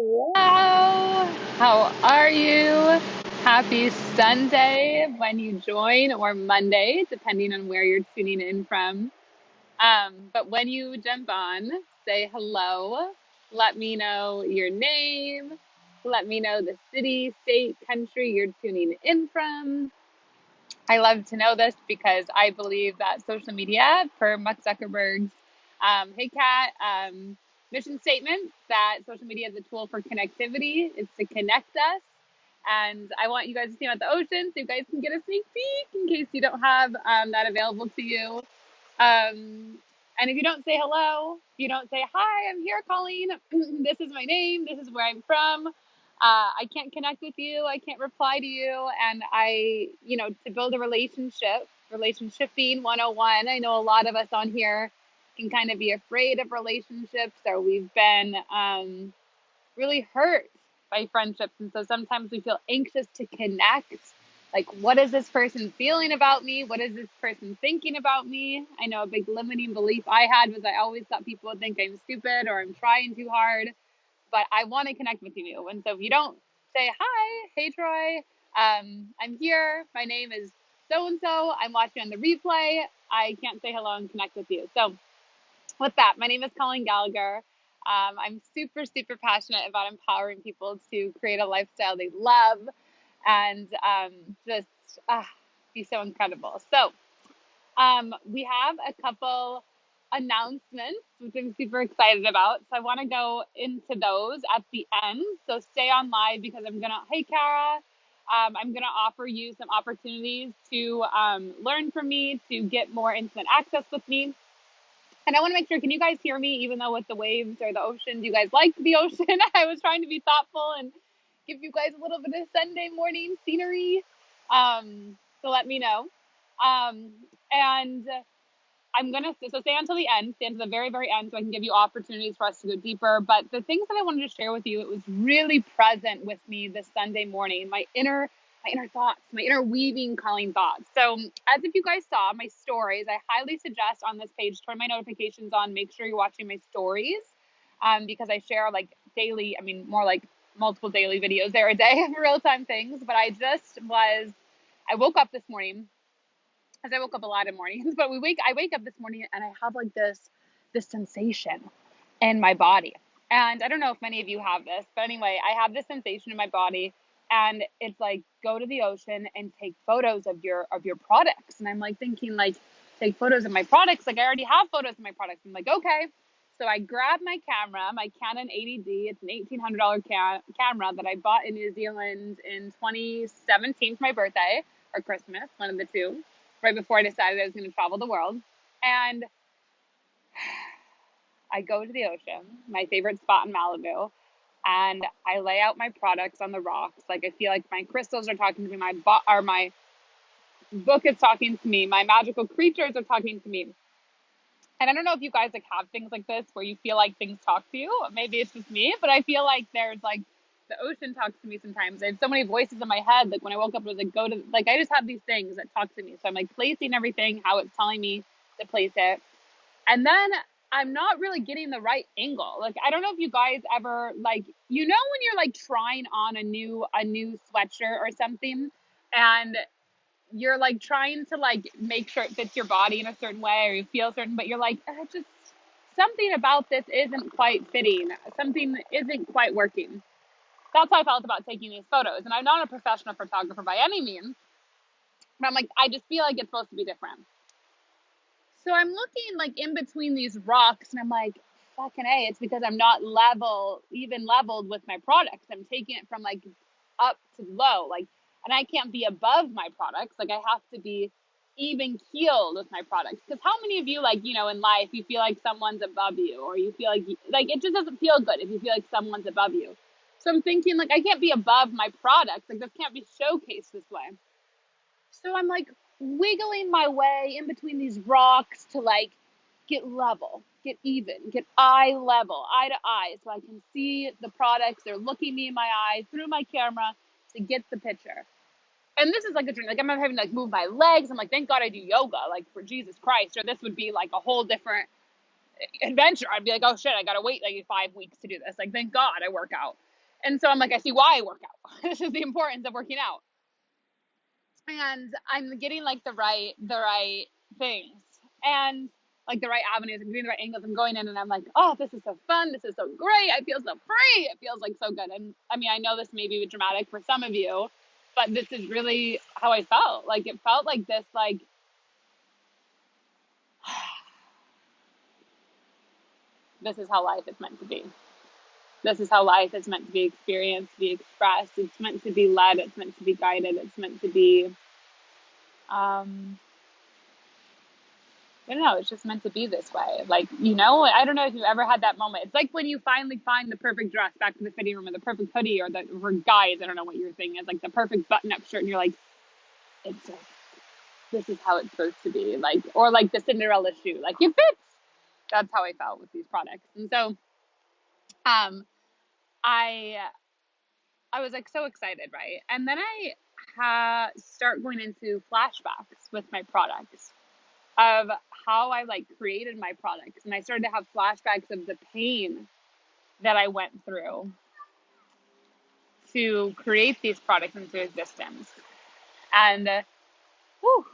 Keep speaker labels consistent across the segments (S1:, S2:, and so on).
S1: Hello, how are you? Happy Sunday when you join, or Monday, depending on where you're tuning in from. But when you jump on, say hello. Let me know your name. Let me know the city, state, country you're tuning in from. I love to know this because I believe that social media, per Mark Zuckerberg's Hey Cat mission statement, that social media is a tool for connectivity. It's to connect us. And I want you guys to see about the ocean so you guys can get a sneak peek in case you don't have that available to you. And if you don't say hello, if you don't say, hi, I'm here, Colleen. This is my name. This is where I'm from. I can't connect with you. I can't reply to you. And to build a relationshiping 101, I know a lot of us on here can kind of be afraid of relationships, or we've been really hurt by friendships. And so sometimes we feel anxious to connect. Like, what is this person feeling about me? What is this person thinking about me? I know a big limiting belief I had was I always thought people would think I'm stupid or I'm trying too hard, but I want to connect with you. And so if you don't say, hi, hey, Troy, I'm here. My name is so-and-so. I'm watching on the replay. I can't say hello and connect with you. So with that, my name is Colleen Gallagher. I'm super, super passionate about empowering people to create a lifestyle they love and just be so incredible. So we have a couple announcements, which I'm super excited about. So I want to go into those at the end. So stay on live because hey, Kara, I'm going to offer you some opportunities to learn from me, to get more instant access with me. And I want to make sure, can you guys hear me, even though with the waves or the ocean, do you guys like the ocean? I was trying to be thoughtful and give you guys a little bit of Sunday morning scenery. So let me know. And I'm going to, so stay until the end, stay until the very, very end so I can give you opportunities for us to go deeper. But the things that I wanted to share with you, it was really present with me this Sunday morning, my inner thoughts, my inner weaving calling thoughts. So as if you guys saw my stories, I highly suggest on this page, turn my notifications on, make sure you're watching my stories because I share like daily, more like multiple daily videos there a day of real-time things. But I woke up this morning, as I woke up a lot of mornings, but I wake up this morning and I have like this sensation in my body. And I don't know if many of you have this, but anyway, I have this sensation in my body and it's like, go to the ocean and take photos of your products. And I'm like thinking like, take photos of my products. Like I already have photos of my products. I'm like, okay. So I grabbed my camera, my Canon 80D. It's an $1,800 camera that I bought in New Zealand in 2017 for my birthday or Christmas, one of the two, right before I decided I was going to travel the world. And I go to the ocean, my favorite spot in Malibu, and I lay out my products on the rocks. Like I feel like my crystals are talking to me, my book is talking to me, my magical creatures are talking to me. And I don't know if you guys like have things like this where you feel like things talk to you. Maybe it's just me, but I feel like there's like the ocean talks to me sometimes. I have so many voices in my head. Like when I woke up, I was like, I just have these things that talk to me. So I'm like placing everything, how it's telling me to place it. And then I'm not really getting the right angle. Like, I don't know if you guys ever like, when you're like trying on a new sweatshirt or something and you're like trying to like make sure it fits your body in a certain way or you feel certain, but you're like, just something about this isn't quite fitting. Something isn't quite working. That's how I felt about taking these photos. And I'm not a professional photographer by any means, but I'm like, I just feel like it's supposed to be different. So I'm looking like in between these rocks and I'm like, fucking A, it's because I'm not leveled with my products. I'm taking it from like up to low, like, and I can't be above my products. Like I have to be even keeled with my products. Because how many of you, like, in life, you feel like someone's above you, or you feel like it just doesn't feel good if you feel like someone's above you. So I'm thinking like, I can't be above my products. Like this can't be showcased this way. So I'm like wiggling my way in between these rocks to like get level, get even, get eye level, eye to eye, so I can see the products. They're looking me in my eye through my camera to get the picture. And this is like a dream. Like I'm not having to like move my legs. I'm like, thank God I do yoga, like for Jesus Christ, or this would be like a whole different adventure. I'd be like, oh shit, I gotta wait like 5 weeks to do this. Like, thank God I work out. And so I'm like, I see why I work out. This is the importance of working out. And I'm getting like the right things and like the right avenues. I'm getting the right angles. I'm going in and I'm like, oh, this is so fun. This is so great. I feel so free. It feels like so good. And I mean, I know this may be dramatic for some of you, but this is really how I felt. Like it felt like this, like, this is how life is meant to be. This is how life is meant to be experienced, to be expressed. It's meant to be led. It's meant to be guided. It's meant to be, I don't know, it's just meant to be this way. Like, you know, I don't know if you've ever had that moment. It's like when you finally find the perfect dress back to the fitting room, or the perfect hoodie, or for guys, I don't know what your thing is, like the perfect button-up shirt, and you're like, it's like, this is how it's supposed to be. Like, or like the Cinderella shoe, like it fits. That's how I felt with these products. And so, I was like so excited, right? And then I start going into flashbacks with my products of how I like created my products. And I started to have flashbacks of the pain that I went through to create these products into existence. And whew,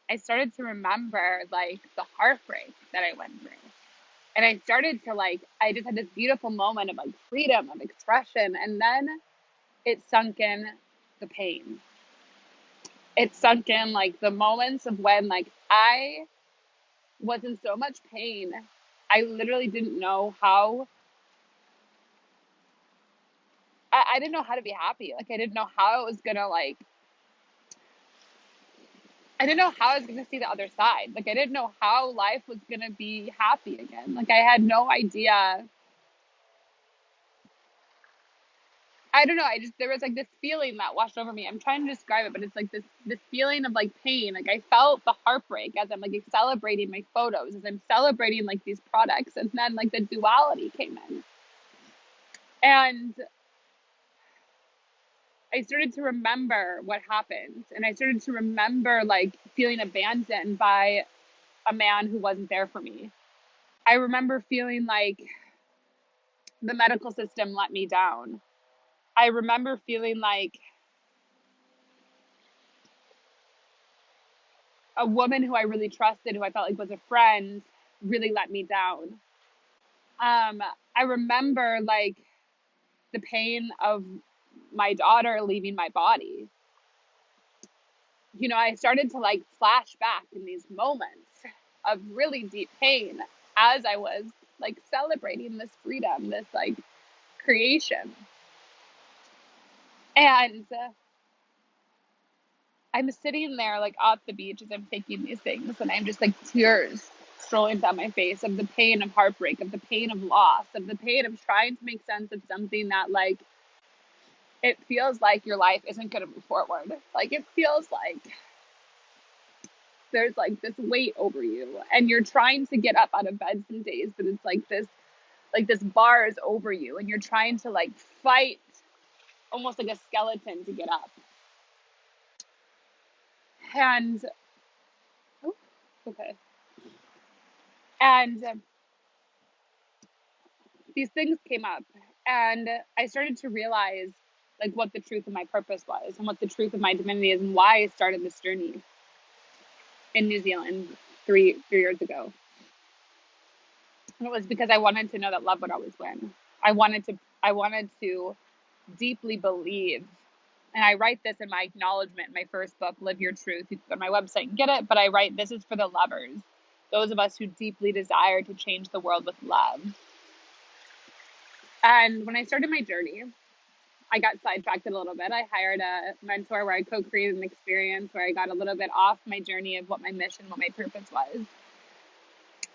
S1: I started to remember like the heartbreak that I went through. And I started to like, I just had this beautiful moment of like freedom, of expression. And then it sunk in the pain. It sunk in like the moments of when like I was in so much pain. I literally didn't know how, I didn't know how to be happy. Like I didn't know how I was gonna like, I didn't know how I was gonna see the other side. Like I didn't know how life was gonna be happy again. Like I had no idea. I don't know. There was like this feeling that washed over me. I'm trying to describe it, but it's like this feeling of like pain. Like I felt the heartbreak as I'm like celebrating my photos, as I'm celebrating like these products. And then like the duality came in. And I started to remember what happened. And I started to remember like feeling abandoned by a man who wasn't there for me. I remember feeling like the medical system let me down. I remember feeling like a woman who I really trusted, who I felt like was a friend, really let me down. I remember like the pain of my daughter leaving my body. You know, I started to like flash back in these moments of really deep pain as I was like celebrating this freedom, this like creation. And I'm sitting there like off the beach as I'm taking these things, and I'm just like tears strolling down my face of the pain of heartbreak, of the pain of loss, of the pain of trying to make sense of something that like it feels like your life isn't going to move forward. Like it feels like there's like this weight over you, and you're trying to get up out of bed some days, but it's like this bar is over you, and you're trying to like fight almost like a skeleton to get up. And oh, okay. And these things came up, and I started to realize like what the truth of my purpose was, and what the truth of my divinity is, and why I started this journey in New Zealand three years ago. And it was because I wanted to know that love would always win. I wanted to deeply believe, and I write this in my acknowledgement in my first book, Live Your Truth. You can go to my website and get it, but I write, this is for the lovers, those of us who deeply desire to change the world with love. And when I started my journey, I got sidetracked a little bit. I hired a mentor where I co-created an experience where I got a little bit off my journey of what my mission, what my purpose was.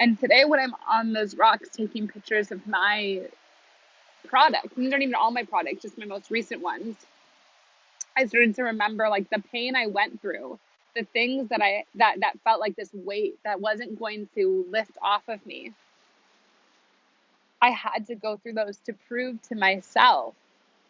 S1: And today when I'm on those rocks taking pictures of my products, these aren't even all my products, just my most recent ones, I started to remember like the pain I went through, the things that that felt like this weight that wasn't going to lift off of me. I had to go through those to prove to myself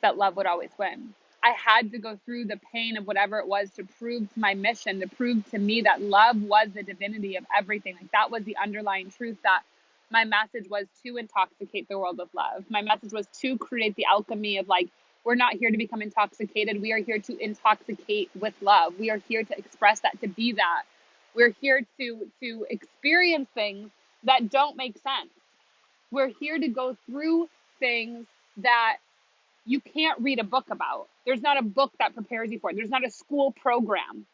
S1: that love would always win. I had to go through the pain of whatever it was to prove to my mission, to prove to me that love was the divinity of everything. Like that was the underlying truth, that my message was to intoxicate the world with love. My message was to create the alchemy of like, we're not here to become intoxicated. We are here to intoxicate with love. We are here to express that, to be that. We're here to experience things that don't make sense. We're here to go through things that you can't read a book about. There's not a book that prepares you for it. There's not a school program.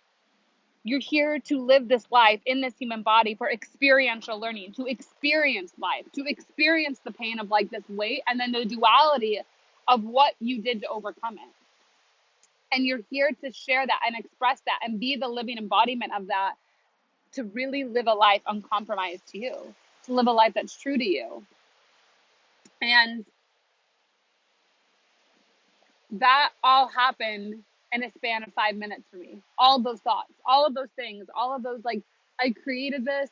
S1: You're here to live this life in this human body for experiential learning, to experience life, to experience the pain of like this weight and then the duality of what you did to overcome it. And you're here to share that and express that and be the living embodiment of that, to really live a life uncompromised to you, to live a life that's true to you. And that all happened in a span of 5 minutes for me. All of those thoughts, all of those things, all of those, like, I created this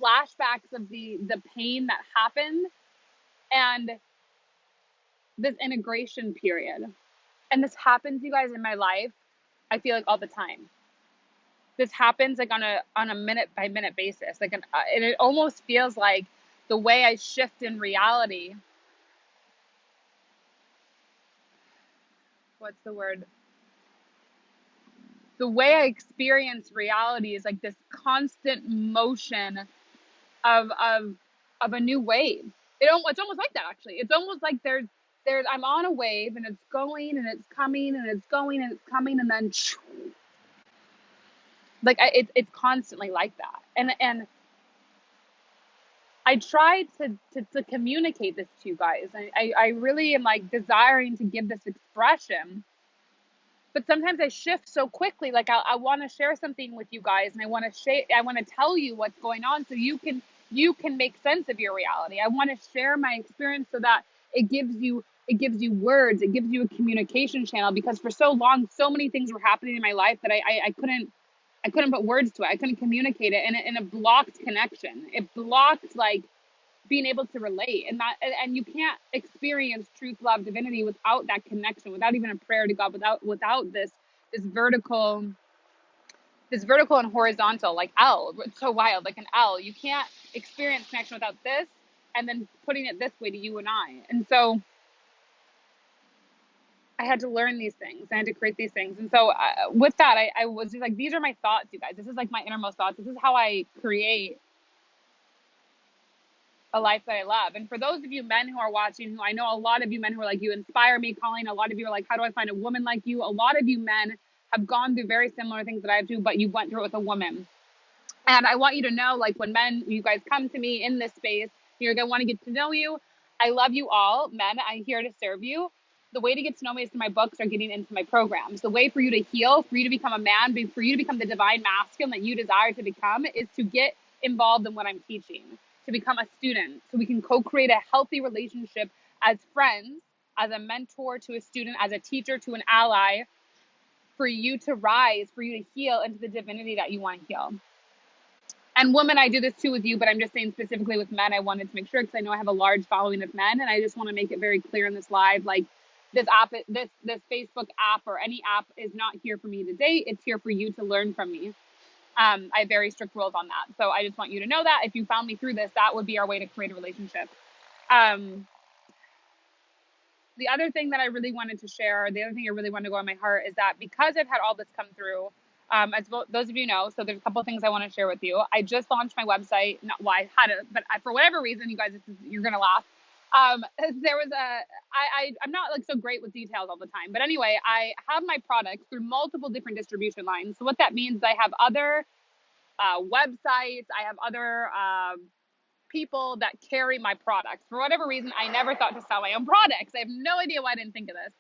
S1: flashbacks of the pain that happened and this integration period. And this happens, you guys, in my life, I feel like all the time. This happens like on a minute by minute basis. Like and it almost feels like the way I shift in reality. What's the word? The way I experience reality is like this constant motion of a new wave. It's almost like that, actually. It's almost like there's I'm on a wave and it's going and it's coming and it's going and it's coming and then like it's constantly like that. And I try to communicate this to you guys. I really am like desiring to give this expression. But sometimes I shift so quickly. Like I want to share something with you guys, and I want to tell you what's going on, so you can make sense of your reality. I want to share my experience so that it gives you words, it gives you a communication channel. Because for so long, so many things were happening in my life that I couldn't put words to it. I couldn't communicate it, and it blocked connection. It blocked like being able to relate, and you can't experience truth, love, divinity without that connection, without even a prayer to God, without this vertical and horizontal, like L. It's so wild, like an L. You can't experience connection without this, and then putting it this way to you and I. And so I had to learn these things. I had to create these things. And so with that, I was just like, these are my thoughts, you guys. This is like my innermost thoughts. This is how I create a life that I love. And for those of you men who are watching, who I know a lot of you men who are like, you inspire me, Colleen. A lot of you are like, how do I find a woman like you? A lot of you men have gone through very similar things that I do, but you went through it with a woman. And I want you to know, like, when men, you guys come to me in this space, you're going to want to get to know you. I love you all, men. I'm here to serve you. The way to get to know me is through my books or getting into my programs. The way for you to heal, for you to become a man, for you to become the divine masculine that you desire to become, is to get involved in what I'm teaching, to become a student, so we can co-create a healthy relationship as friends, as a mentor to a student, as a teacher to an ally, for you to rise, for you to heal into the divinity that you want to heal. And women, I do this too with you, but I'm just saying specifically with men, I wanted to make sure, because I know I have a large following of men, and I just want to make it very clear in this live, like, this app, this Facebook app or any app is not here for me to date. It's here for you to learn from me. I have very strict rules on that. So I just want you to know that if you found me through this, that would be our way to create a relationship. The other thing that I really wanted to share, the other thing I really wanted to go on my heart, is that because I've had all this come through, as those of you know, so there's a couple of things I want to share with you. I just launched my website. Not why I had it, but for whatever reason, you guys, you're going to laugh. There was I'm not like so great with details all the time, but anyway, I have my products through multiple different distribution lines. So what that means is I have other websites, I have other people that carry my products. For whatever reason, I never thought to sell my own products. I have no idea why I didn't think of this,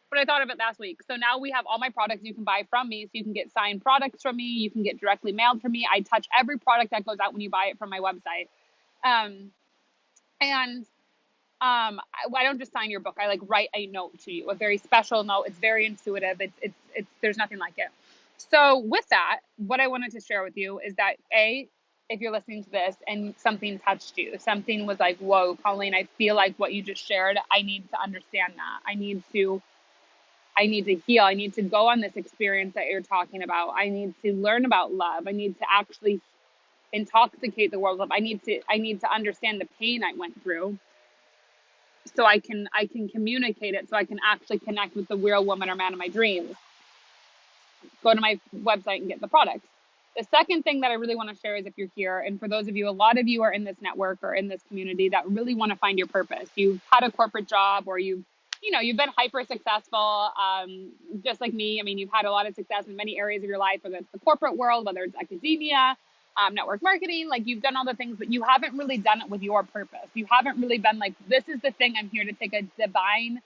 S1: but I thought of it last week. So now we have all my products you can buy from me. So you can get signed products from me. You can get directly mailed from me. I touch every product that goes out when you buy it from my website. I don't just sign your book. I like write a note to you, a very special note. It's very intuitive. It's there's nothing like it. So with that, what I wanted to share with you is that if you're listening to this and something touched you, something was like, whoa, Colleen, I feel like what you just shared, I need to understand that. I need to heal. I need to go on this experience that you're talking about. I need to learn about love. I need to actually intoxicate the world of. I need to understand the pain I went through so I can communicate it, so I can actually connect with the real woman or man of my dreams. Go to my website and get the products. The second thing that I really want to share is, if you're here, and for those of you, a lot of you are in this network or in this community that really want to find your purpose. You've had a corporate job, or you've been hyper successful, just like me. I mean, you've had a lot of success in many areas of your life, whether it's the corporate world, whether it's academia, network marketing, like you've done all the things, but you haven't really done it with your purpose. You haven't really been like, this is the thing I'm here to take a divine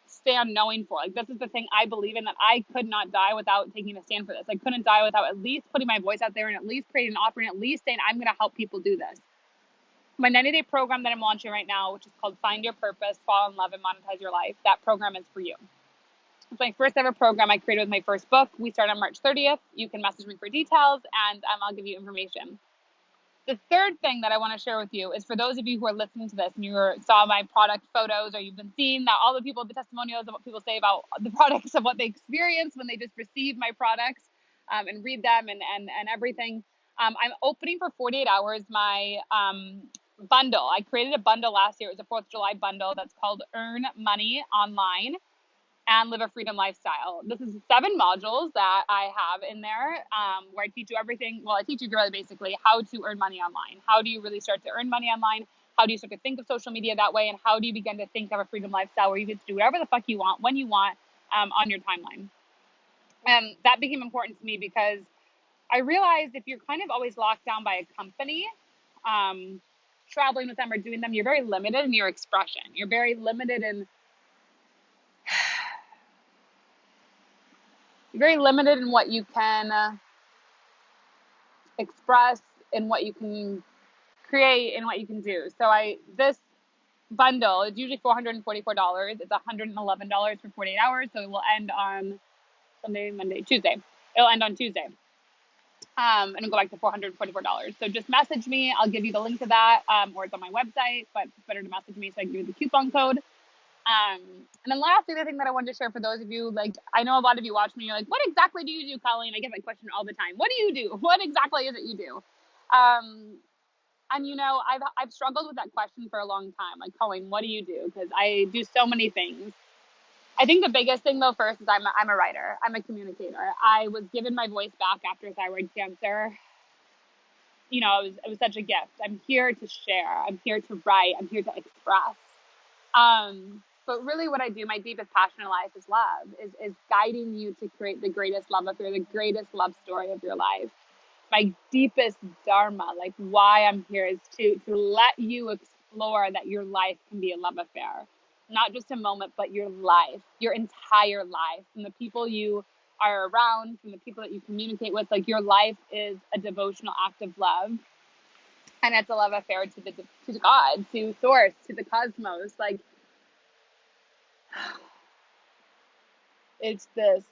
S1: stand knowing for. Like, this is the thing I believe in, that I could not die without taking a stand for this. I couldn't die without at least putting my voice out there and at least creating an offering, at least saying, I'm going to help people do this. My 90-day program that I'm launching right now, which is called Find Your Purpose, Fall in Love, and Monetize Your Life, that program is for you. It's my first ever program I created with my first book. We start on March 30th. You can message me for details, and I'll give you information. The third thing that I want to share with you is, for those of you who are listening to this and you saw my product photos, or you've been seeing that all the people, the testimonials of what people say about the products, of what they experience when they just receive my products, and read them and everything. I'm opening for 48 hours my bundle. I created a bundle last year. It was a 4th of July bundle that's called Earn Money Online and Live a Freedom Lifestyle. This is 7 modules that I have in there, where I teach you everything. Well, I teach you really basically how to earn money online. How do you really start to earn money online? How do you start to think of social media that way? And how do you begin to think of a freedom lifestyle where you get to do whatever the fuck you want, when you want, on your timeline? And that became important to me because I realized if you're kind of always locked down by a company, traveling with them or doing them, you're very limited in your expression. You're very limited in what you can express, in what you can create, and what you can do. So this bundle is usually $444. It's $111 for 48 hours. So it will end on Sunday, Monday, Tuesday. It'll end on Tuesday. And it'll go back to $444. So just message me. I'll give you the link to that, or it's on my website, but it's better to message me so I can give you the coupon code. And then lastly, the thing that I wanted to share for those of you, like, I know a lot of you watch me, you're like, what exactly do you do, Colleen? I get that question all the time. What do you do? What exactly is it you do? And I've struggled with that question for a long time. Like, Colleen, what do you do? Because I do so many things. I think the biggest thing though, first, is I'm a writer. I'm a communicator. I was given my voice back after thyroid cancer. It was such a gift. I'm here to share. I'm here to write. I'm here to express. But really what I do, my deepest passion in life is love, is guiding you to create the greatest love affair, the greatest love story of your life. My deepest dharma, like why I'm here, is to let you explore that your life can be a love affair. Not just a moment, but your life, your entire life, from the people you are around, from the people that you communicate with. Like, your life is a devotional act of love. And it's a love affair to God, to Source, to the cosmos. Like, it's this,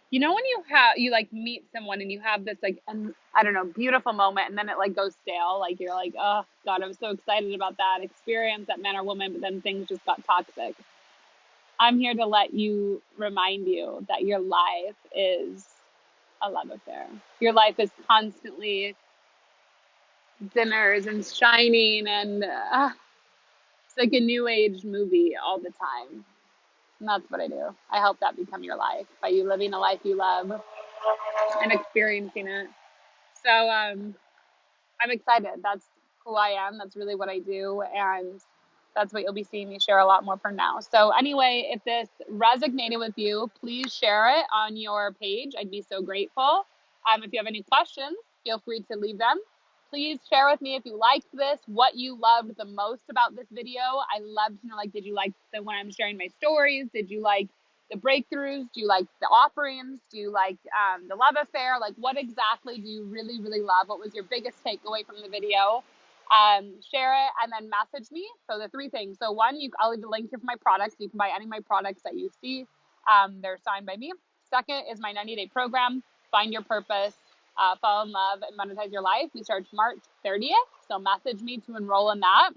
S1: when you like meet someone and you have this like, I don't know, beautiful moment, and then it like goes stale. Like, you're like, oh God, I was so excited about that experience, that man or woman, but then things just got toxic. I'm here to remind you that your life is a love affair. Your life is constantly dinners and shining, and it's like a new age movie all the time. And that's what I do. I help that become your life by you living a life you love and experiencing it. So I'm excited. That's who I am. That's really what I do. And that's what you'll be seeing me share a lot more from now. So anyway, if this resonated with you, please share it on your page. I'd be so grateful. If you have any questions, feel free to leave them. Please share with me if you liked this, what you loved the most about this video. I love to know, like, did you like when I'm sharing my stories? Did you like the breakthroughs? Do you like the offerings? Do you like the love affair? Like, what exactly do you really, really love? What was your biggest takeaway from the video? Share it and then message me. So the 3 things. So 1, I'll leave the link here for my products. You can buy any of my products that you see. They're signed by me. 2nd is my 90-day program, Find Your Purpose, Fall in Love, and Monetize Your Life. We start March 30th. So message me to enroll in that.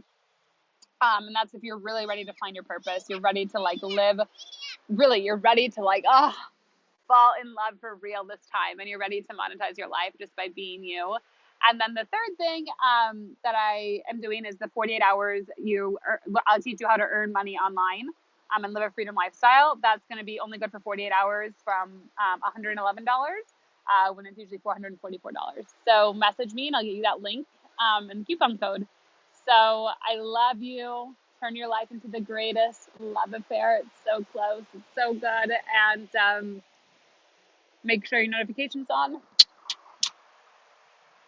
S1: And that's if you're really ready to find your purpose. You're ready to like live. Really, you're ready to like, fall in love for real this time and you're ready to monetize your life just by being you. And then the third thing that I am doing is the 48 hours I'll teach you how to earn money online and live a freedom lifestyle. That's going to be only good for 48 hours from $111 when it's usually $444. So message me and I'll get you that link and coupon code. So I love you. Turn your life into the greatest love affair. It's so close. It's so good. And make sure your notifications on.